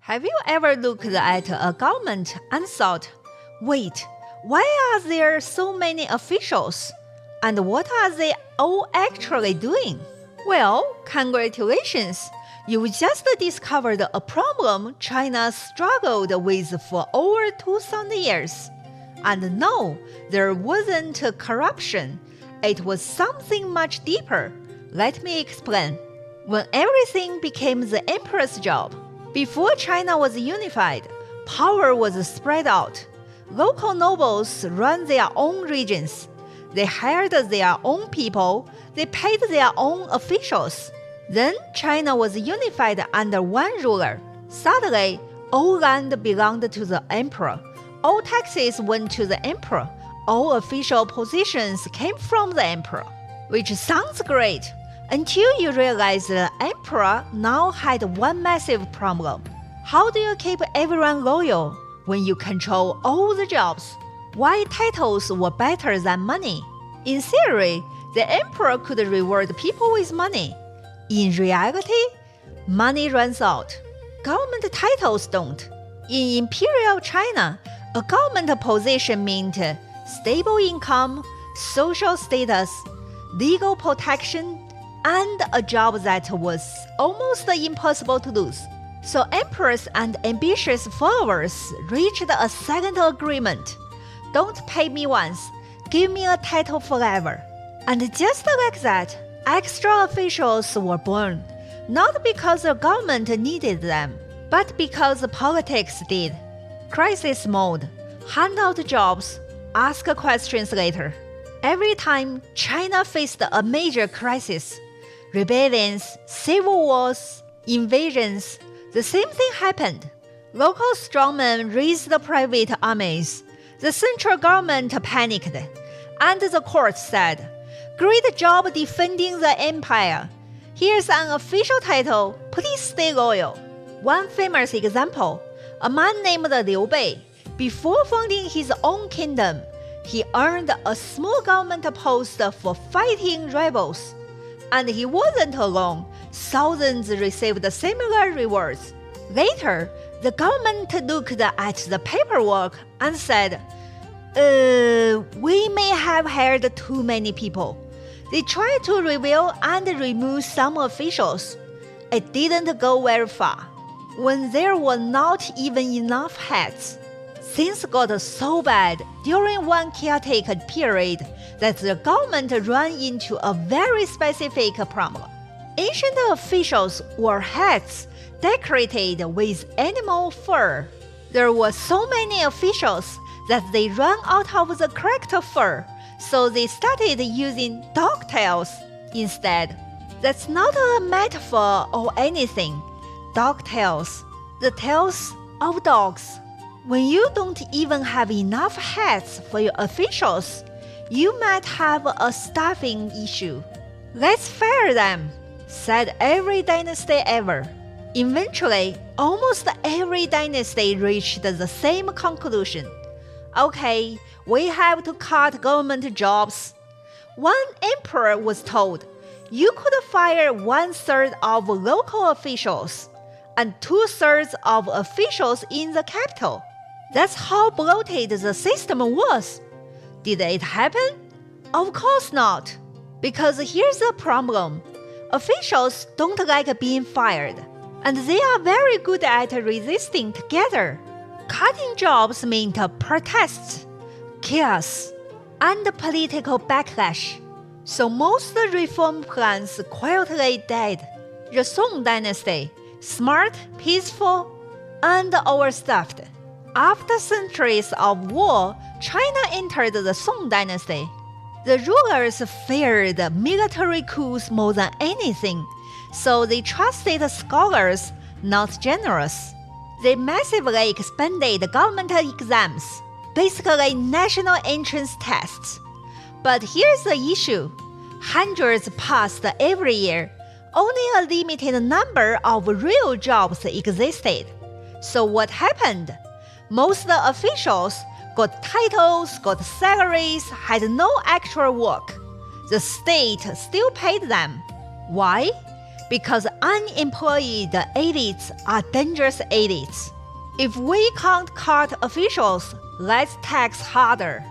Have you ever looked at a government and thought, wait, why are there so many officials? And what are they all actually doing? Well, congratulations! You just discovered a problem China struggled with for over 2,000 years. And no, there wasn't corruption. It was something much deeper. Let me explain. When everything became the emperor's job, before China was unified, power was spread out. Local nobles ran their own regions. They hired their own people. They paid their own officials. Then China was unified under one ruler. Suddenly, all land belonged to the emperor. All taxes went to the emperor. All official positions came from the emperor. Which sounds great, until you realize the emperor now had one massive problem. How do you keep everyone loyal when you control all the jobs? Why titles were better than money? In theory, the emperor could reward people with money. In reality, money runs out. Government titles don't. In Imperial China, a government position meant stable income, social status, legal protection, and a job that was almost impossible to lose. So emperors and ambitious followers reached a second agreement. Don't pay me once, give me a title forever. And just like that, extra officials were born, not because the government needed them, but because politics did. Crisis mode, hand out jobs, ask questions later. Every time China faced a major crisis, rebellions, civil wars, invasions, the same thing happened. Local strongmen raised private armies. The central government panicked, and the court said, "Great job defending the empire. Here's an official title. Please stay loyal." One famous example, a man named Liu Bei. Before founding his own kingdom, he earned a small government post for fighting rebels. And he wasn't alone. Thousands received similar rewards. Later, the government looked at the paperwork and said, we may have hired too many people. They tried to reveal and remove some officials. It didn't go very far. When there were not even enough heads, things got so bad during one caretaker period that the government ran into a very specific problem. Ancient officials wore hats decorated with animal fur. There were so many officials that they ran out of the correct fur, so they started using dog tails instead. That's not a metaphor or anything. Dog tails, the tails of dogs. When you don't even have enough hats for your officials, you might have a staffing issue. Let's fire them, said every dynasty ever. Eventually, almost every dynasty reached the same conclusion. Okay, we have to cut government jobs. One emperor was told, you could fire 1/3 of local officials and 2/3 of officials in the capital. That's how bloated the system was. Did it happen? Of course not. Because here's the problem. Officials don't like being fired, and they are very good at resisting together. Cutting jobs meant protests, chaos, and political backlash. So most reform plans quietly died. The Song dynasty, smart, peaceful, and overstuffed. After centuries of war, China entered the Song dynasty. The rulers feared military coups more than anything, so they trusted scholars, not generals. They massively expanded government exams, basically national entrance tests. But here's the issue. Hundreds passed every year. Only a limited number of real jobs existed. So what happened? Most officials got titles, got salaries, had no actual work. The state still paid them. Why? because unemployed elites are dangerous elites. If we can't cut officials, let's tax harder.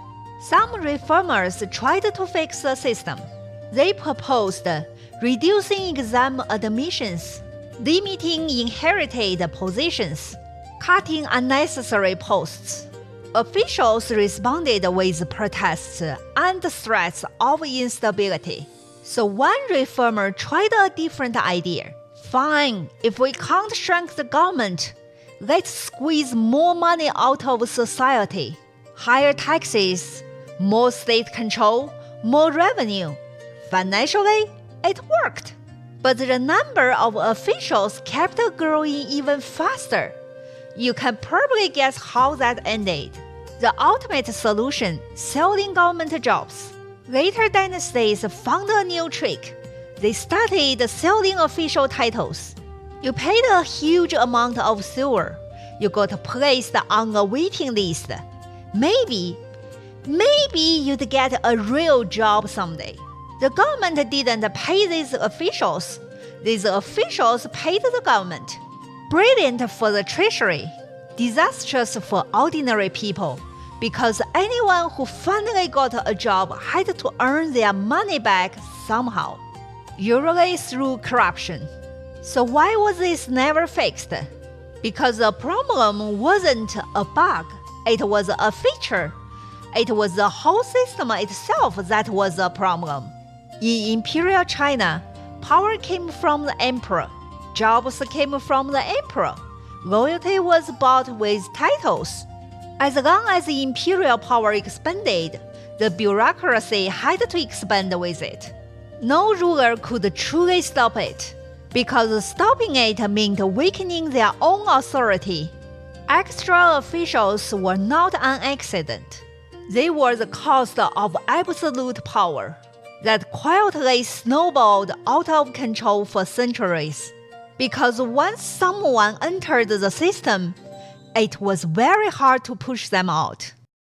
Some reformers tried to fix the system. They proposed reducing exam admissions, limiting inherited positions, cutting unnecessary posts. Officials responded with protests and threats of instability. So one reformer tried a different idea. Fine, if we can't shrink the government, let's squeeze more money out of society. Higher taxes, more state control, more revenue. Financially, it worked. But the number of officials kept growing even faster. You can probably guess how that ended. The ultimate solution, selling government jobs. Later dynasties found a new trick. They started selling official titles. You paid a huge amount of silver. You got placed on a waiting list. Maybe you'd get a real job someday. The government didn't pay these officials. These officials paid the government. Brilliant for the treasury, disastrous for ordinary people, because anyone who finally got a job had to earn their money back somehow, usually through corruption. So why was this never fixed? Because the problem wasn't a bug, it was a feature. It was the whole system itself that was a problem. In Imperial China, power came from the emperor. Jobs came from the emperor. Loyalty was bought with titles. As long as the imperial power expanded, the bureaucracy had to expand with it. No ruler could truly stop it, because stopping it meant weakening their own authority. Extra officials were not an accident. They were the cost of absolute power that quietly snowballed out of control for centuries. Because once someone entered the system, it was very hard to push them out.